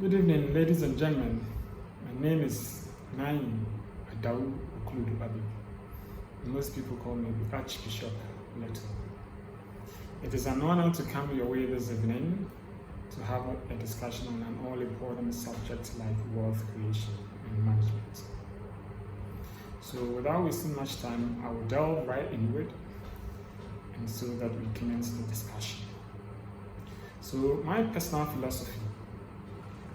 Good evening, ladies and gentlemen. My name is Naim Adau Okuludu Abi. Most people call me the Archbishop Leto. It is an honor to come your way this evening to have a discussion on an all-important subject like wealth creation and management. So without wasting much time, I will delve right into it and so that we commence the discussion. So my personal philosophy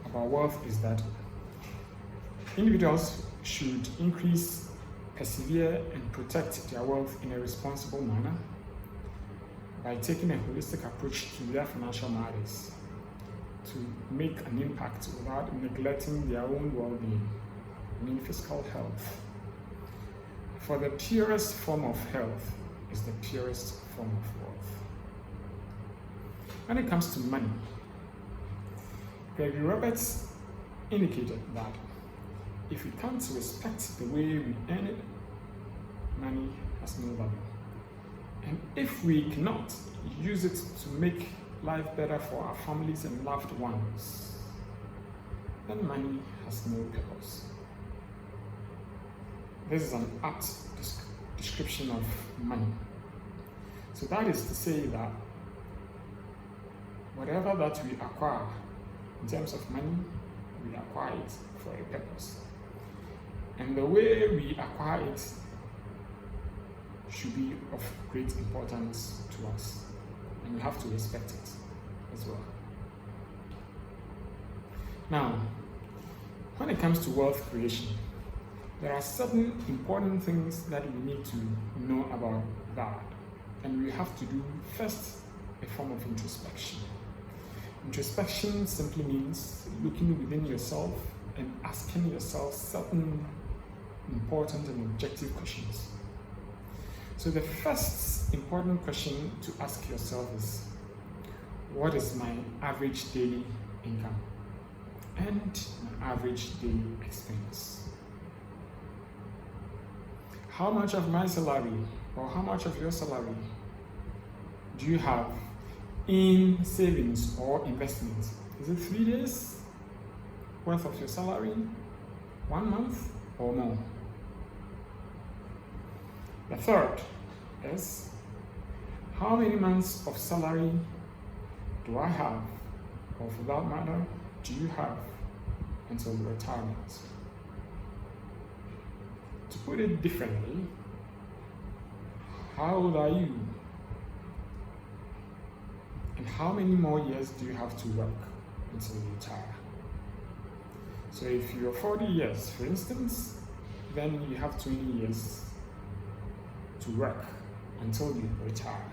about wealth is that individuals should increase, persevere, and protect their wealth in a responsible manner by taking a holistic approach to their financial matters to make an impact without neglecting their own well-being, physical health. For the purest form of health is the purest form of wealth. When it comes to money, Gregory Roberts indicated that if we can't respect the way we earn it, money has no value. And if we cannot use it to make life better for our families and loved ones, then money has no purpose. This is an apt description of money. So that is to say that whatever that we acquire in terms of money, we acquire it for a purpose. And the way we acquire it should be of great importance to us. And we have to respect it as well. Now, when it comes to wealth creation, there are certain important things that we need to know about that. And we have to do first a form of introspection. Introspection simply means looking within yourself and asking yourself certain important and objective questions. So the first important question to ask yourself is, what is my average daily income and my average daily expense? How much of my salary or how much of your salary do you have in savings or investments? Is it 3 days worth of your salary, 1 month or more? The third is, how many months of salary do I have, or for that matter, do you have until retirement? To put it differently, how old are you? And how many more years do you have to work until you retire? So if you're 40 years, for instance, then you have 20 years to work until you retire.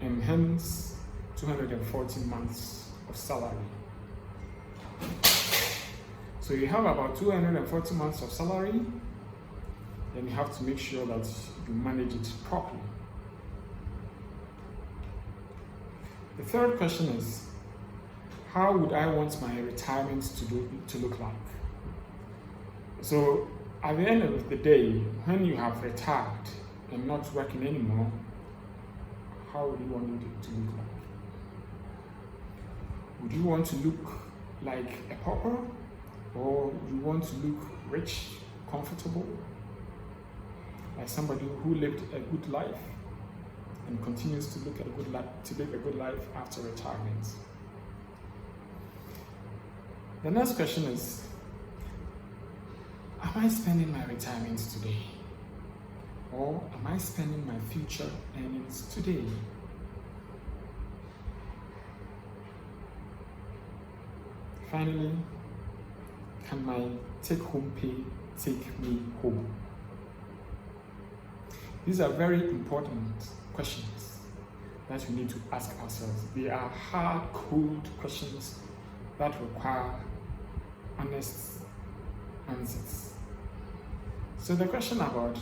And hence, 240 months of salary. So you have about 240 months of salary, then you have to make sure that you manage it properly. The third question is, how would I want my retirement to look like? So at the end of the day, when you have retired and not working anymore, how would you want it to look like? Would you want to look like a pauper, or you want to look rich, comfortable, like somebody who lived a good life and continues to live a good life after retirement? The next question is, am I spending my retirement today? Or am I spending my future earnings today? Finally, can my take-home pay take me home? These are very important questions that we need to ask ourselves. They are hard, cold questions that require honest answers. So the question about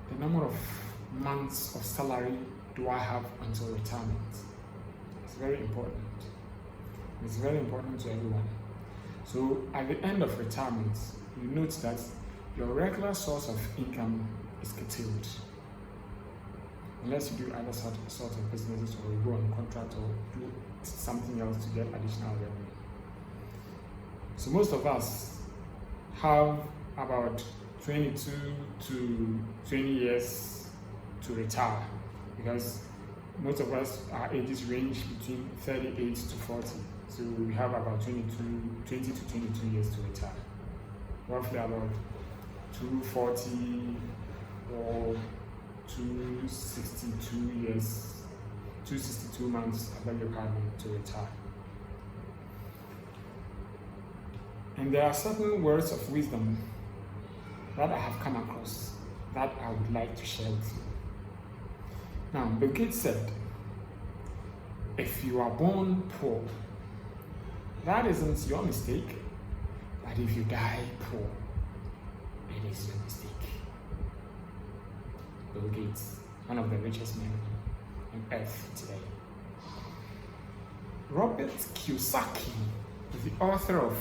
the number of months of salary do I have until retirement is very important. It's very important to everyone. So at the end of retirement, you note that your regular source of income is curtailed. Unless you do other sort of businesses, or you go on contract or do something else to get additional revenue. So most of us have about 22 to 20 years to retire, because most of us, our ages range between 38 to 40. So we have about 20 to 22 years to retire. Roughly about 240 or 262 months, I beg your pardon, to retire. And there are certain words of wisdom that I have come across that I would like to share with you. Now, Bill Gates said, if you are born poor, that isn't your mistake, but if you die poor, it is your mistake. Bill Gates, one of the richest men on earth today. Robert Kiyosaki, the author of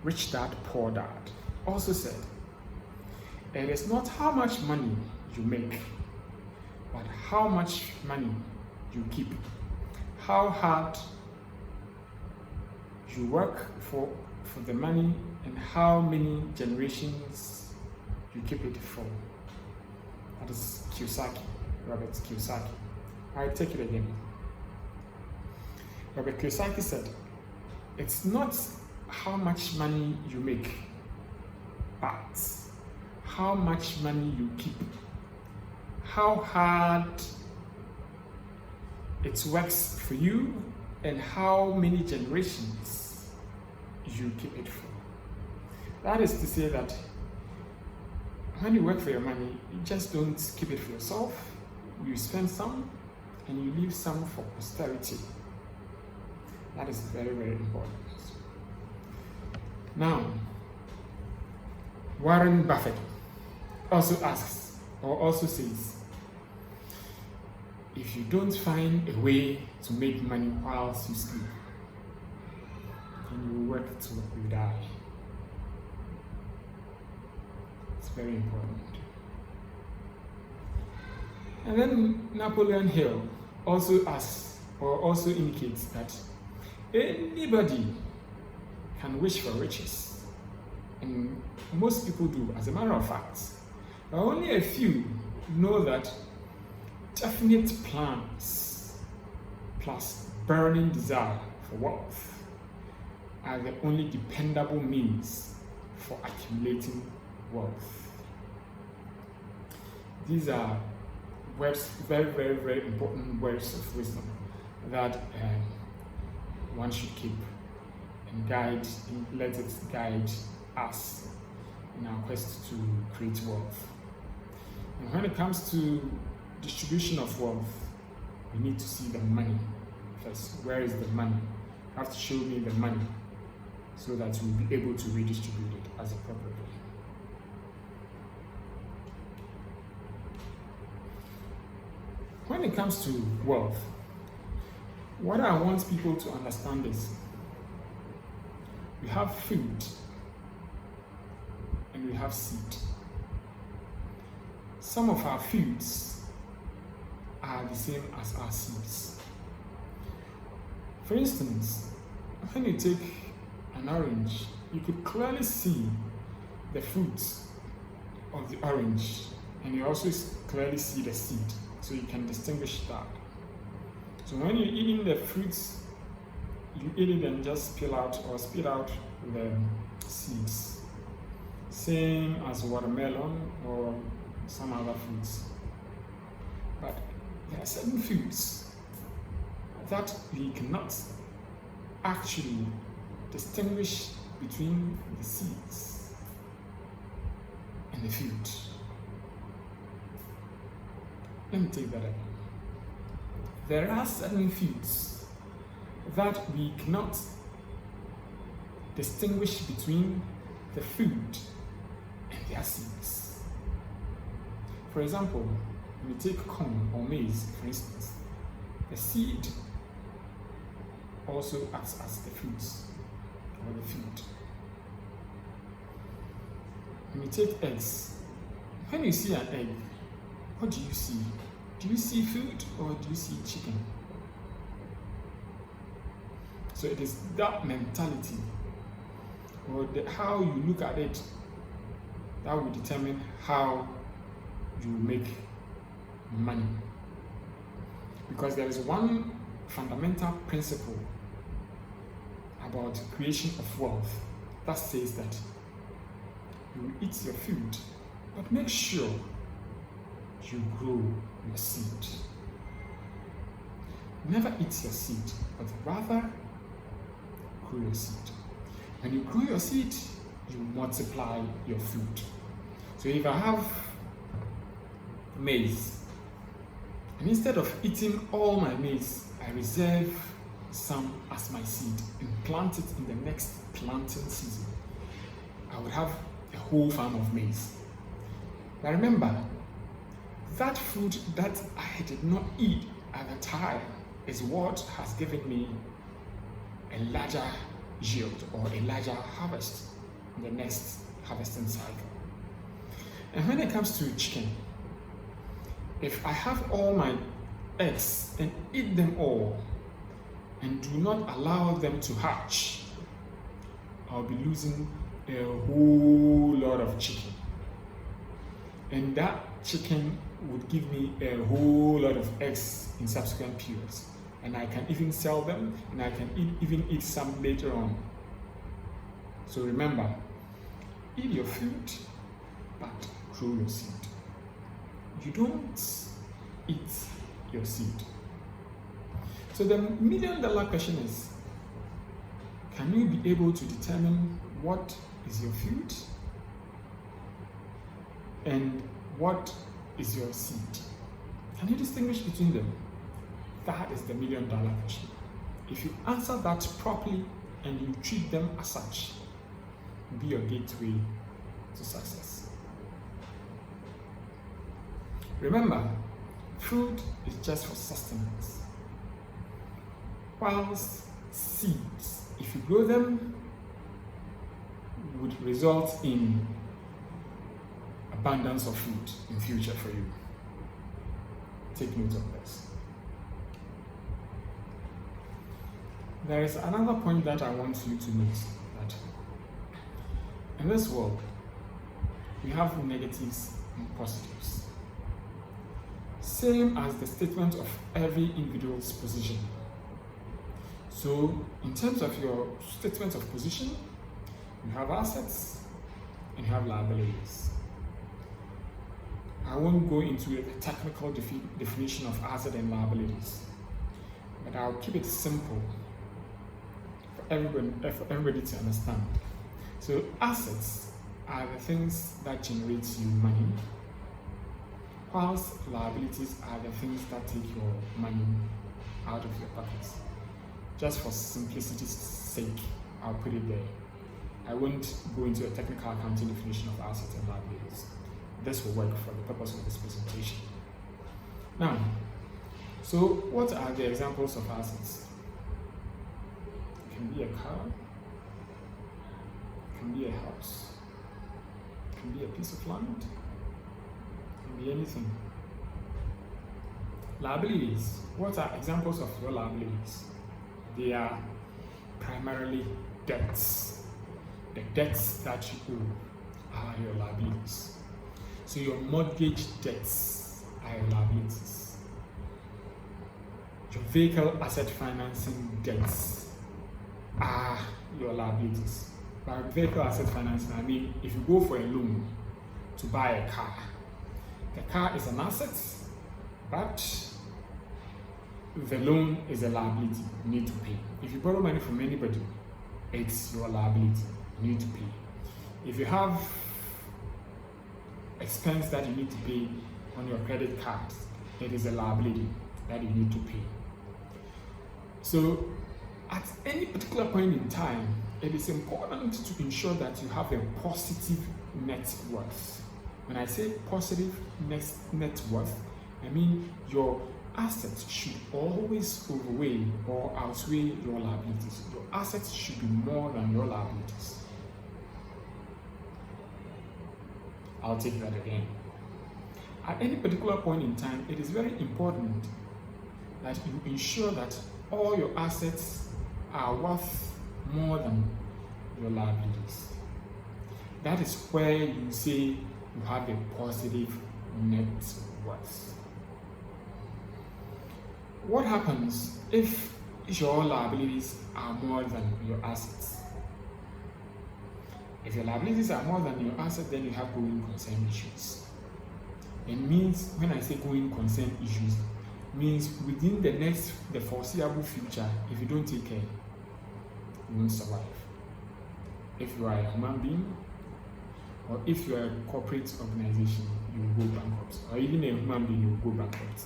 Rich Dad, Poor Dad, also said, it is not how much money you make, but how much money you keep. How hard you work for the money, and how many generations you keep it for. That is Kiyosaki, Robert Kiyosaki. I take it again. Robert Kiyosaki said, it's not how much money you make, but how much money you keep. How hard it works for you, and how many generations you keep it for. That is to say that when you work for your money, you just don't keep it for yourself. You spend some and you leave some for posterity. That is very, very important. Now, Warren Buffett also asks, or also says, if you don't find a way to make money whilst you sleep, then you will work till you die. It's very important. And then Napoleon Hill also asks, or also indicates that anybody can wish for riches. And most people do, as a matter of fact. But only a few know that definite plans plus burning desire for wealth are the only dependable means for accumulating wealth. These are words, very, very, very important words of wisdom that one should keep and let it guide us in our quest to create wealth. And when it comes to distribution of wealth, we need to see the money first. Where is the money? You have to show me the money so that we'll be able to redistribute it as appropriately. When it comes to wealth, what I want people to understand is we have food and we have seed. Some of our foods are the same as our seeds. For instance, when you take an orange, you could clearly see the fruit of the orange, and you also clearly see the seed, so you can distinguish that. So when you're eating the fruits, you eat it and just peel out or spit out the seeds. Same as watermelon or some other fruits. But there are certain foods that we cannot actually distinguish between the seeds and the fruit. Let me take that again. There are certain foods that we cannot distinguish between the food and their seeds. For example, when you take corn or maize, for instance, the seed also acts as the fruits or the food. When you take eggs, when you see an egg, what do you see? Do you see food or do you see chicken? So it is that mentality. or how you look at it, that will determine how you make money. Because there is one fundamental principle about creation of wealth that says that you will eat your food, but make sure you grow your seed. Never eat your seed, but rather grow your seed. When you grow your seed, you multiply your food. So if I have maize, and instead of eating all my maize, I reserve some as my seed and plant it in the next planting season, I would have a whole farm of maize. But remember, that food that I did not eat at the time is what has given me a larger yield or a larger harvest in the next harvesting cycle. And when it comes to chicken, if I have all my eggs and eat them all and do not allow them to hatch, I'll be losing a whole lot of chicken. And that chicken would give me a whole lot of eggs in subsequent periods. And I can even sell them, and I can even eat some later on. So remember, eat your food, but grow your seed. You don't eat your seed. So the $1 million question is, can you be able to determine what is your food and what is your seed? Can you distinguish between them? That is the $1 million question. If you answer that properly and you treat them as such, be your gateway to success. Remember, food is just for sustenance, whilst seeds, if you grow them, would result in abundance of food in future for you. Take note of this. There is another point that I want you to note, that in this world, we have negatives and positives. Same as the statement of every individual's position. So, in terms of your statement of position, you have assets and you have liabilities. I won't go into the technical definition of asset and liabilities, but I'll keep it simple for everybody to understand. So assets are the things that generate you money, whilst liabilities are the things that take your money out of your pockets. Just for simplicity's sake, I'll put it there. I won't go into a technical accounting definition of assets and liabilities. This will work for the purpose of this presentation. Now, so what are the examples of assets? It can be a car, it can be a house, it can be a piece of land, it can be anything. Liabilities. What are examples of your liabilities? They are primarily debts. The debts that you owe are your liabilities. So your mortgage debts are your liabilities. Your vehicle asset financing debts are your liabilities. By vehicle asset financing, I mean if you go for a loan to buy a car, the car is an asset, but the loan is a liability you need to pay. If you borrow money from anybody, it's your liability you need to pay. If you have expense that you need to pay on your credit card, it is a liability that you need to pay. So at any particular point in time, it is important to ensure that you have a positive net worth. When I say positive net worth, I mean your assets should always outweigh or outweigh your liabilities. Your assets should be more than your liabilities. I'll take that again. At any particular point in time, it is very important that you ensure that all your assets are worth more than your liabilities. That is where you say you have a positive net worth. What happens if your liabilities are more than your assets? If your liabilities are more than your assets, then you have going concern issues. It means, when I say going concern issues, means within the foreseeable future, if you don't take care, you won't survive. If you are a human being, or if you are a corporate organization, you will go bankrupt. Or even a human being, you will go bankrupt.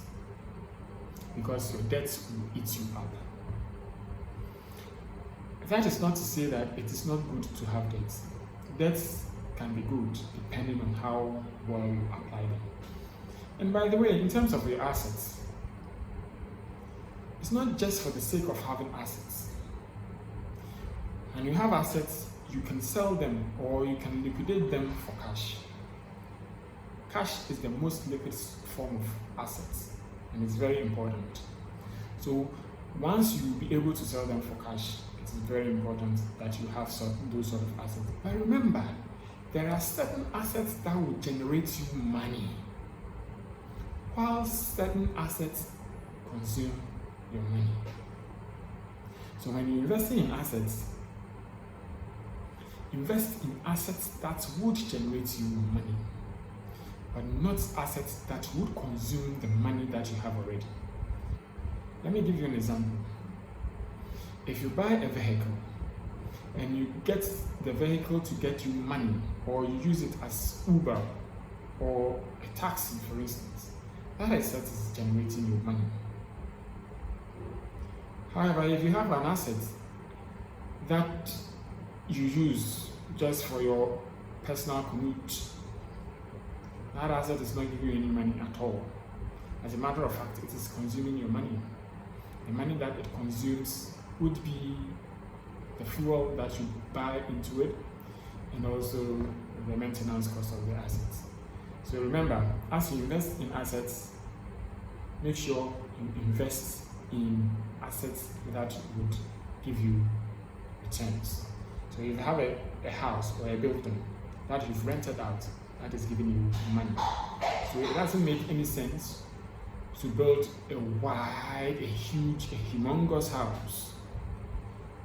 Because your debts will eat you up. That is not to say that it is not good to have debts. Debts can be good depending on how well you apply them. And by the way, in terms of your assets, it's not just for the sake of having assets. When you have assets, you can sell them or you can liquidate them for cash. Cash is the most liquid form of assets, and it's very important. So once you will be able to sell them for cash, it is very important that you have those sort of assets. But remember, there are certain assets that will generate you money, while certain assets consume your money. So when you're investing in assets, invest in assets that would generate you money, but not assets that would consume the money that you have already. Let me give you an example. If you buy a vehicle and you get the vehicle to get you money, or you use it as Uber or a taxi, for instance, that asset is generating you money. However, if you have an asset that you use just for your personal commute, that asset is not giving you any money at all. As a matter of fact, it is consuming your money. The money that it consumes would be the fuel that you buy into it, and also the maintenance cost of the assets. So remember, as you invest in assets, make sure you invest in assets that would give you returns. So if you have a house or a building that you've rented out, that is giving you money. So it doesn't make any sense to build a wide, a huge, a humongous house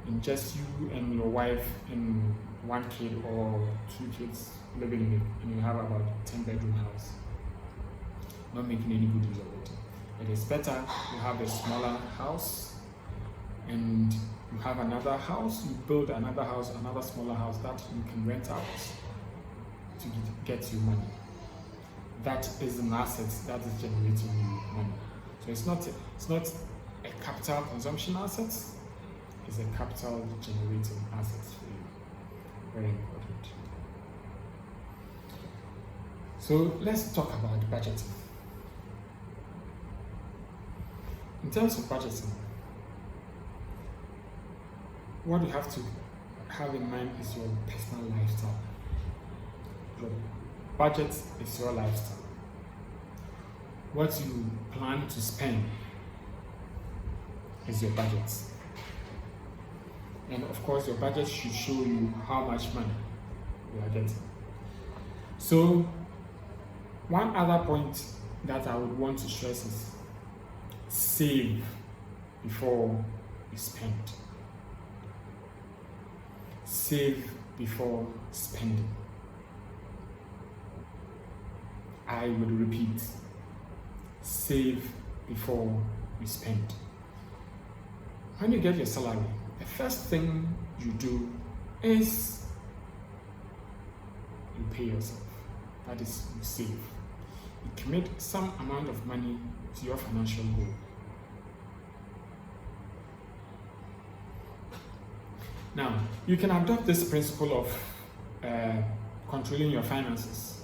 in just you and your wife and one kid or two kids living in it, and you have about 10-bedroom house. Not making any good use of it. It is better you have a smaller house and you have another house, you build another house, another smaller house that you can rent out to get you money. That is an asset that is generating you money. So it's not a capital consumption asset, it's a capital generating asset for you. Very important. So let's talk about budgeting. In terms of budgeting, what you have to have in mind is your personal lifestyle. Your budget is your lifestyle. What you plan to spend is your budget. And of course, your budget should show you how much money you are getting. So, one other point that I would want to stress is save before you spend. Save before spending. I would repeat, save before you spend. When you get your salary, the first thing you do is you pay yourself. That is, you save. You commit some amount of money to your financial goal. Now, you can adopt this principle of controlling your finances.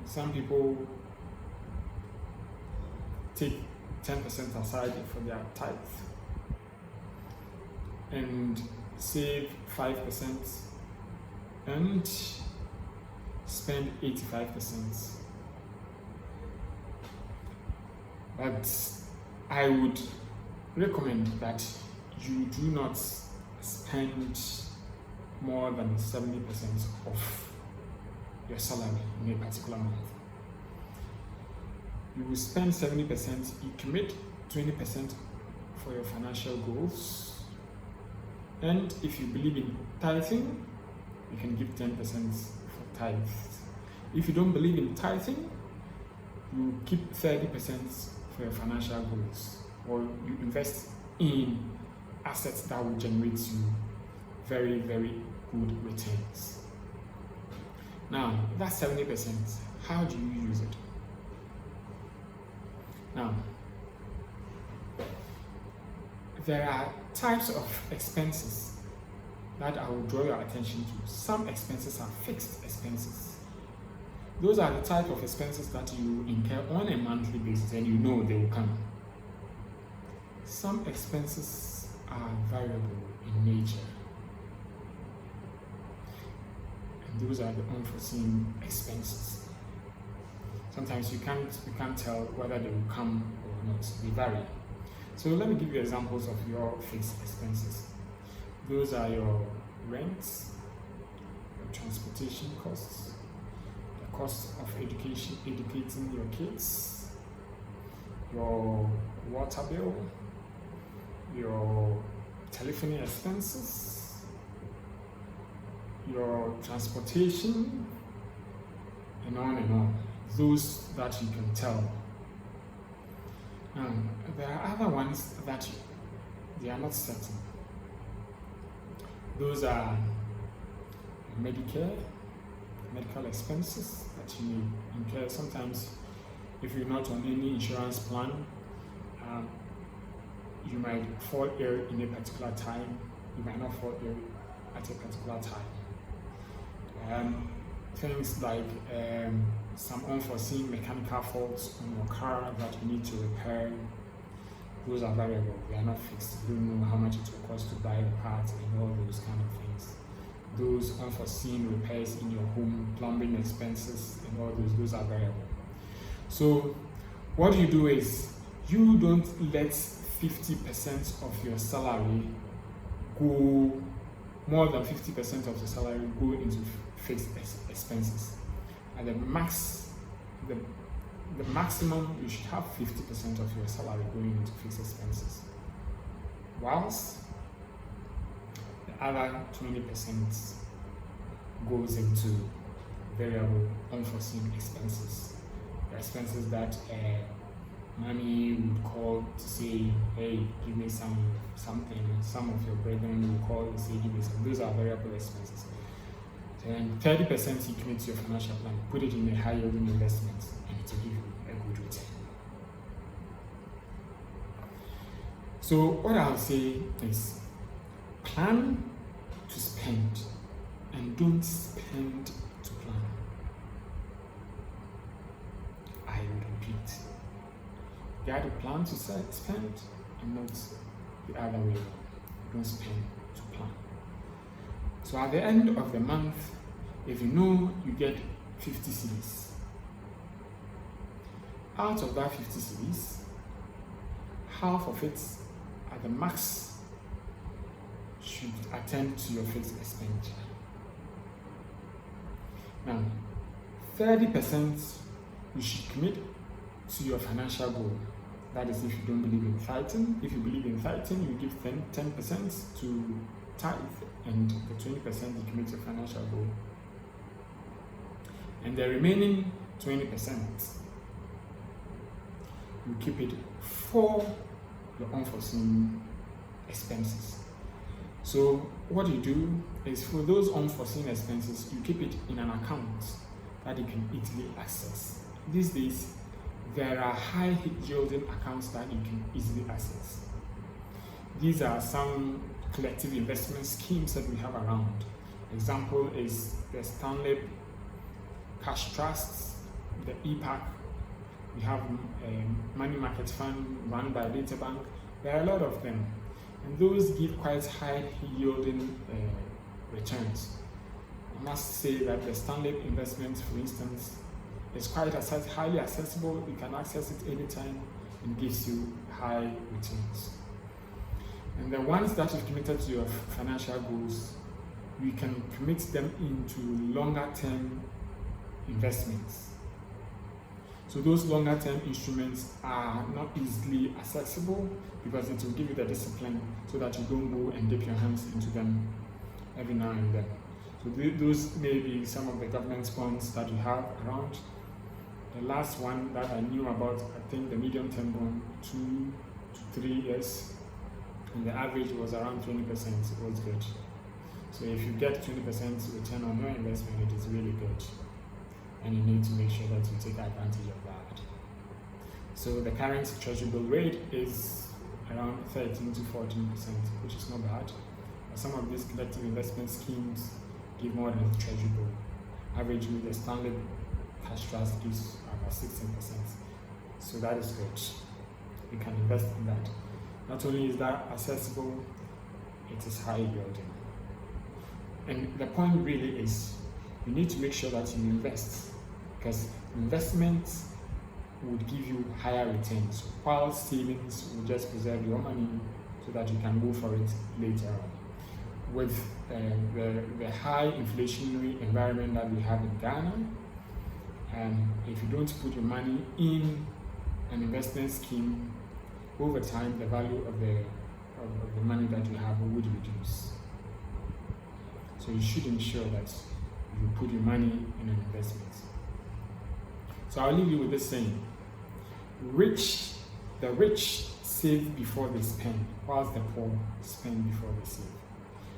Some people take 10% aside for their tithe and save 5% and spend 85%. But I would recommend that you do not spend more than 70% of your salary in a particular month. You will spend 70%, you commit 20% for your financial goals. And if you believe in tithing, you can give 10% for tithes. If you don't believe in tithing, you keep 30% for your financial goals, or you invest in assets that will generate you very, very good returns. Now, that's 70%. How do you use it? Now, there are types of expenses that I will draw your attention to. Some expenses are fixed expenses. Those are the type of expenses that you incur on a monthly basis and you know they will come. Some expenses are variable in nature. And those are the unforeseen expenses. Sometimes you can't tell whether they will come or not. They vary. So let me give you examples of your fixed expenses. Those are your rents, your transportation costs, the cost of educating your kids, your water bill, your telephony expenses, your transportation, and on and on. Those that you can tell. There are other ones that they are not certain. Those are Medicare, medical expenses that you may incur. Sometimes, if you're not on any insurance plan, you might fall ill in a particular time. You might not fall ill at a particular time. Things like some unforeseen mechanical faults on your car that you need to repair. Those are variable. They are not fixed. You don't know how much it will cost to buy the parts and all those kind of things. Those unforeseen repairs in your home, plumbing expenses and all those are variable. So what you do is you don't let 50% of your salary go, more than 50% of the salary go into fixed expenses. And the maximum, you should have 50% of your salary going into fixed expenses, whilst the other 20% goes into variable unforeseen expenses. The expenses that mommy would call to say, hey, give me something. Some of your brethren will call and say, give me some. Those are variable expenses. Then 30% you commit to your financial plan, put it in a high yielding investment, and it will give you a good return. So what I'll say is, plan to spend and don't spend to plan. I will repeat. You have to plan to spend and not the other way around. Don't spend to plan. So at the end of the month, if you know you get 50 cedis, out of that 50 cedis, half of it at the max should attend to your fixed expenditure. Now, 30% you should commit to your financial goal. That is if you don't believe in tithing. If you believe in tithing, you give 10% to tithe, and the 20% you commit to your financial goal. And the remaining 20%, you keep it for your unforeseen expenses. So what you do is, for those unforeseen expenses, you keep it in an account that you can easily access. These days, there are high yielding accounts that you can easily access. These are some collective investment schemes that we have around. Example is the Stanley Cash Trusts, the EPAC. We have a money market fund run by DataBank. There are a lot of them, and those give quite high yielding returns. I must say that the Stanley investment, for instance, is quite highly accessible. You can access it anytime and gives you high returns. And the ones that you've committed to your financial goals, we can commit them into longer term investments. So those longer term instruments are not easily accessible because it will give you the discipline so that you don't go and dip your hands into them every now and then. So those may be some of the government bonds that you have around. The last one that I knew about, I think the medium term bond, 2 to 3 years, and the average was around 20%. It was good. So if you get 20% return on your investment, it is really good. And you need to make sure that you take advantage of that. So the current treasury bill rate is around 13 to 14%, which is not bad. But some of these collective investment schemes give more than the treasury bill. Averagely, the Stanley Cash Trust gives about 16%. So that is good. You can invest in that. Not only is that accessible, it is high yielding. And the point really is, you need to make sure that you invest, because investments would give you higher returns, while savings will just preserve your money so that you can go for it later on. With the high inflationary environment that we have in Ghana, if you don't put your money in an investment scheme, over time the value of the money that you have would reduce. So you should ensure that you put your money in an investment. So I'll leave you with this saying: the rich save before they spend, whilst the poor spend before they save.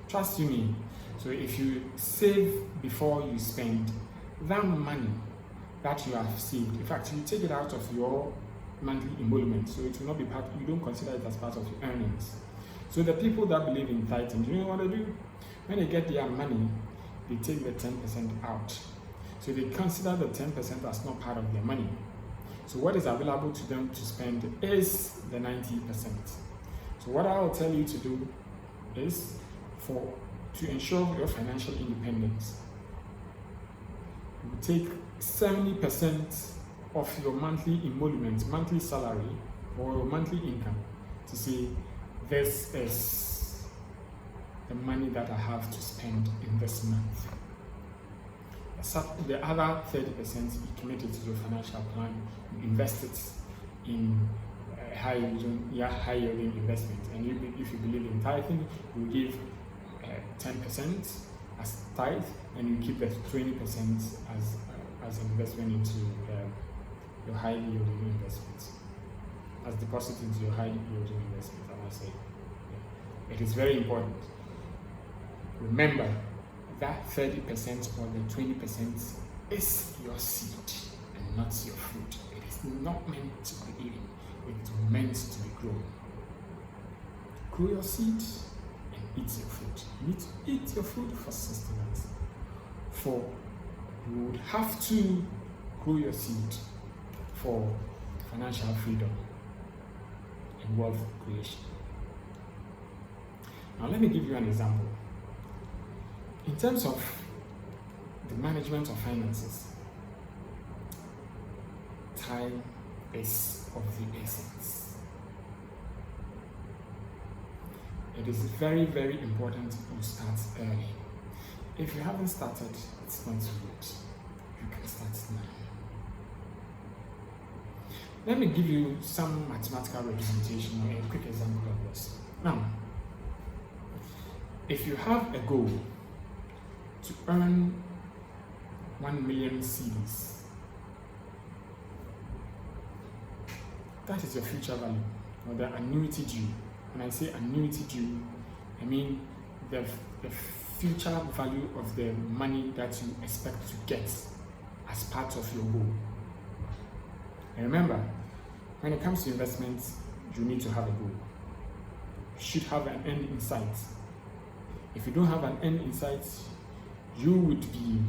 Trust you me. So if you save before you spend, that money that you have saved, in fact, you take it out of your monthly emolument, so it will not be part, you don't consider it as part of your earnings. So the people that believe in tithing, do you know what they do? When they get their money, they take the 10% out. So they consider the 10% as not part of their money. So what is available to them to spend is the 90%. So what I will tell you to do is to ensure your financial independence, you take 70% of your monthly emolument, monthly salary, or your monthly income to say, this is the money that I have to spend in this month. The other 30% you commit it to your financial plan, you invest it in high yielding investment. And if you believe in tithing, you give 10% as tithe, and you keep the 20% as an investment into your high yielding investments, as deposit into your high yielding investment, I must say. Yeah. It is very important. Remember that 30% or the 20% is your seed and not your fruit. It is not meant to be eaten, it is meant to be grown. Grow your seed and eat your fruit. You need to eat your fruit for sustenance. For you would have to grow your seed for financial freedom and wealth creation. Now let me give you an example. In terms of the management of finances, time is of the essence. It is very, very important you start early. If you haven't started, it's not too late. You can start now. Let me give you some mathematical representation or a quick example of this. Now, if you have a goal to earn 1 million cedis, that is your future value, or the annuity due. When I say annuity due, I mean the future value of the money that you expect to get as part of your goal. And remember, when it comes to investments, you need to have a goal. You should have an end in sight. If you don't have an end in sight, you would be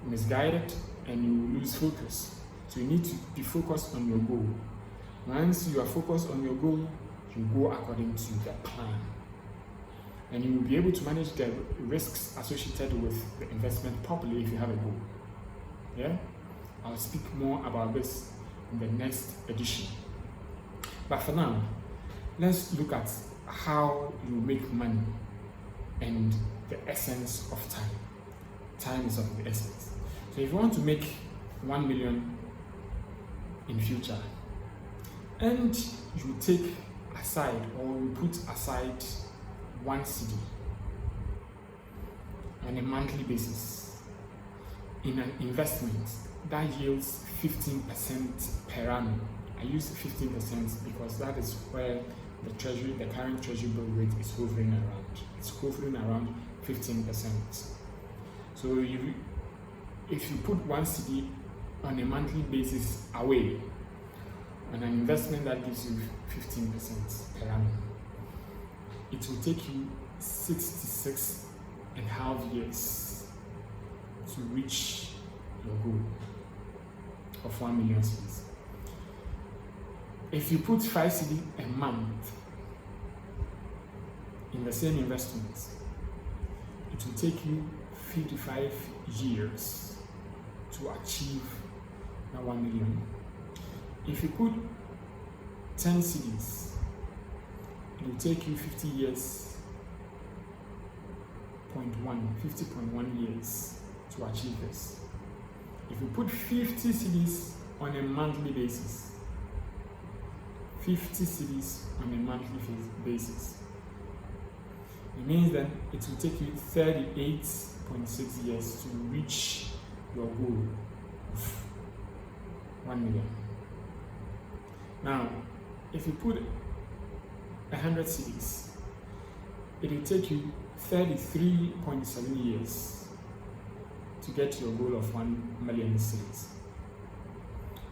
misguided and you will lose focus. So you need to be focused on your goal. Once you are focused on your goal, you go according to the plan. And you will be able to manage the risks associated with the investment properly if you have a goal. Yeah? I'll speak more about this in the next edition. But for now, let's look at how you make money and the essence of time. Time is of the essence. So if you want to make 1 million in future, and you take aside or you put aside 1 cedi on a monthly basis in an investment that yields 15% per annum. I use 15% because that is where the current treasury bill rate is hovering around. It's hovering around 15%. So if you put 1 cedi on a monthly basis away on an investment that gives you 15% per annum, it will take you 66.5 years to reach your goal of 1 million cedis. If you put 5 cedi a month in the same investment, it will take you 55 years to achieve that 1 million. If you put 10 cedis, it will take you 50 years, 50.1 years to achieve this. If you put 50 cedis on a monthly basis, 50 cedis on a monthly basis, it means that it will take you 38.6 years to reach your goal of 1 million. Now, if you put 100 cedis, it will take you 33.7 years to get to your goal of 1 million cedis.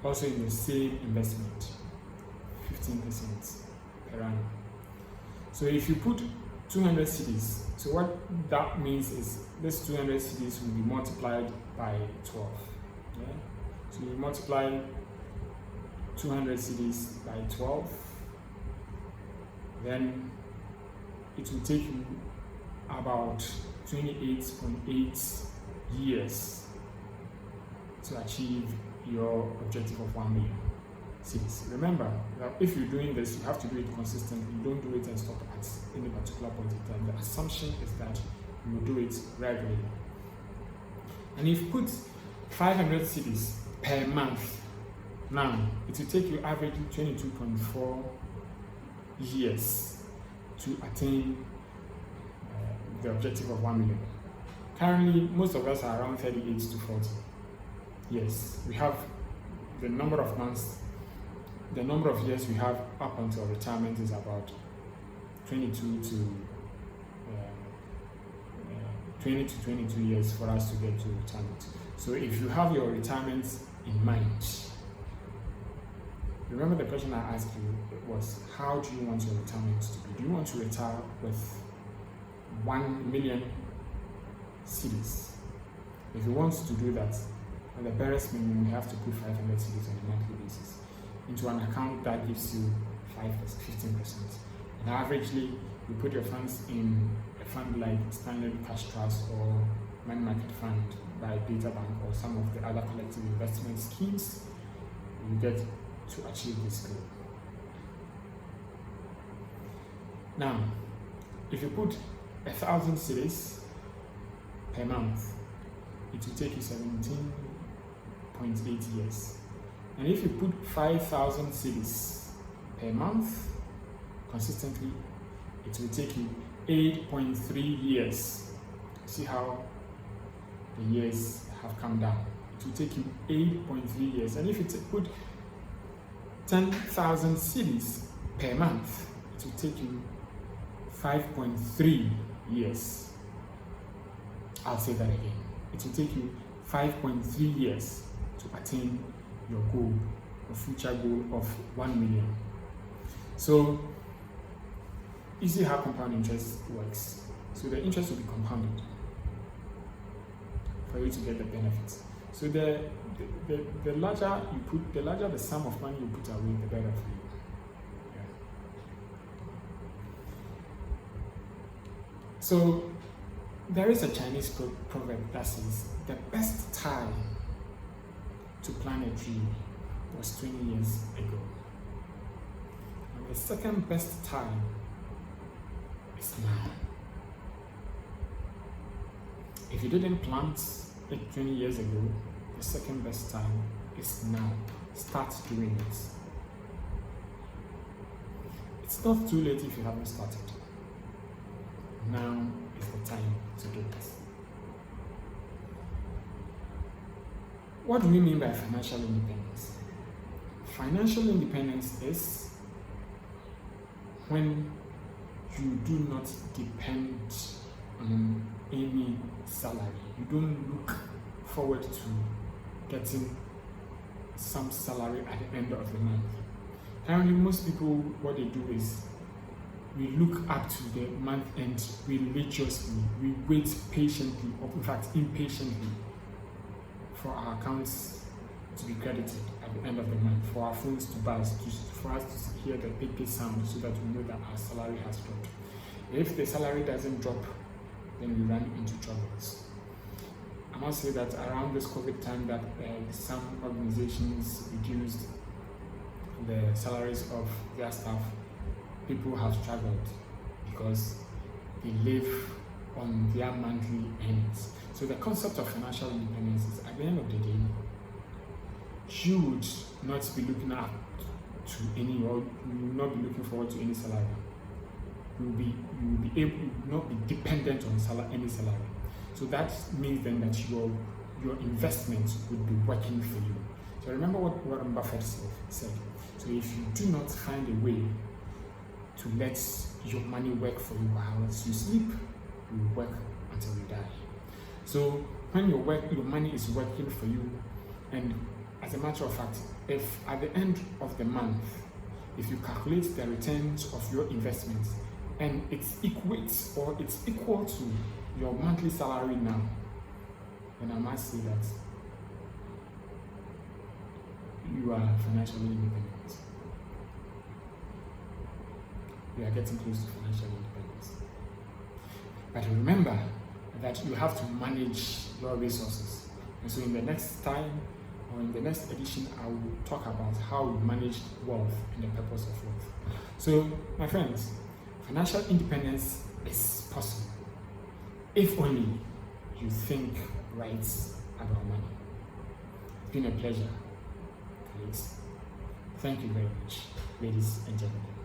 Also in the same investment, 15% per annum. So if you put 200 cedis, so what that means is this 200 cedis will be multiplied by 12. Yeah? So you multiply 200 cedis by 12, then it will take you about 28.8 years to achieve your objective of 1 million cedis. Remember that if you're doing this, you have to do it consistently. You don't do it and stop at any particular point in time. The assumption is that you will do it regularly. And if you put 500 cedis per month, now it will take you averagely 22.4 years to attain the objective of 1 million. Currently, most of us are around 38 to 40 years. We have the number of months, the number of years we have up until retirement is about 22 to 22 years for us to get to retirement. So if you have your retirement in mind, remember the question I asked you was, how do you want your retirement to be? Do you want to retire with 1 million cedis? If you want to do that, at the barest minimum, you have to put 500 cedis on a monthly basis into an account that gives you 15%. And averagely, you put your funds in a fund like Standard Cash Trust or Money Market Fund by Beta Bank or some of the other collective investment schemes, you get to achieve this goal. Now, if you put 1,000 cedis per month, it will take you 17.8 years. And if you put 5,000 cedis per month consistently, it will take you 8.3 years. See how the years have come down. It will take you 8.3 years. And if you put 10,000 cedis per month, it will take you 5.3 years. I'll say that again. It will take you 5.3 years to attain your goal, your future goal of 1 million. So, you see how compound interest works. So the interest will be compounded for you to get the benefits. So the larger you put, the larger the sum of money you put away, the better for you. Yeah. So there is a Chinese proverb that says the best time to plant a tree was 20 years ago. And the second best time is now. If you didn't plant it 20 years ago, the second best time is now. Start doing it. It's not too late if you haven't started. Now is the time to do it. What do we mean by financial independence? Financial independence is when you do not depend on any salary. You don't look forward to getting some salary at the end of the month. Currently, most people, what they do is we look up to the month end religiously. We wait patiently, or in fact impatiently, for our accounts to be credited at the end of the month, for our phones to buzz, for us to hear the beep sound so that we know that our salary has dropped. If the salary doesn't drop, then we run into troubles. I must say that around this COVID time that some organizations reduced the salaries of their staff, people have struggled because they live on their monthly earnings. So the concept of financial independence is, at the end of the day, you would not be looking up to any, or you will not be looking forward to any salary. You will not be dependent on any salary. So that means then that your investment would be working for you. So remember what Warren Buffett said. So if you do not find a way to let your money work for you while you sleep, you will work until you die. So when your money is working for you, and as a matter of fact, if at the end of the month, if you calculate the returns of your investments and it equates or it's equal to your monthly salary now, then I must say that you are financially independent. We are getting close to financial independence. But remember that you have to manage your resources. And so in the next time, or in the next edition, I will talk about how we manage wealth and the purpose of wealth. So, my friends, financial independence is possible if only you think right about money. It's been a pleasure, colleagues. Thank you very much, ladies and gentlemen.